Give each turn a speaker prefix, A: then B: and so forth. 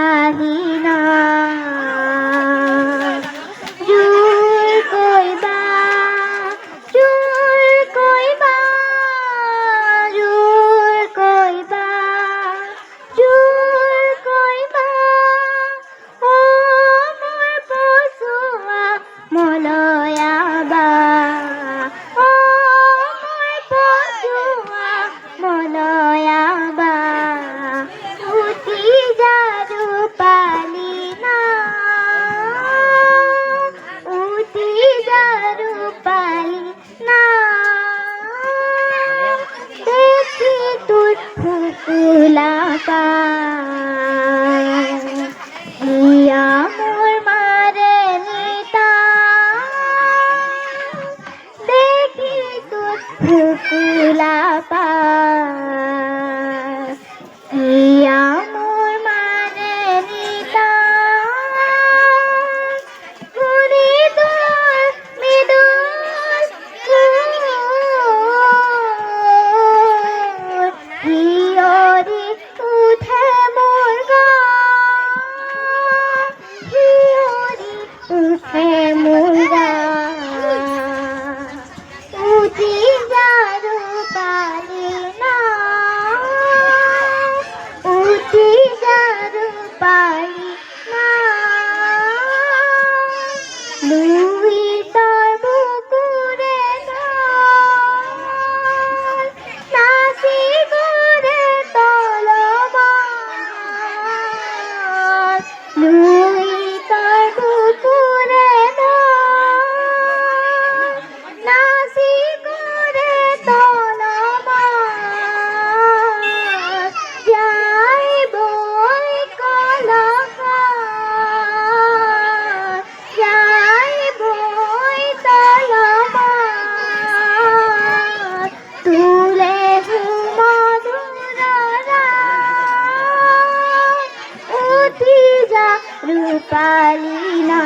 A: পাহিনা জোর কইবা জোর কইবা জোর কইবা জোর কইবা ও মোর পছুয়া মলয়াবা ও মোর পছুয়া মলয়াবা উঠি যারু পালি না উঠি যারু পালি না দেখি তোর ফুকুলা পা হিয়া মোর মারে নিতা দেখি তোর ফুকুলা পা হিয়া মোর মারে নিতা ঘুরি তোর মৃদুল হিয়রি উঠে মোর গা হিয়রি উঠে মোর গা উঠি যারু পালি না উঠি যারু পালি না লুই তোর বুকুরে নাচি করে তলবার লুই তোর বুকুরে নাচি করে তলবার যাই বই কলকার যাই বই তলবার তুলে মধুরা উঠি যা রূপালী না।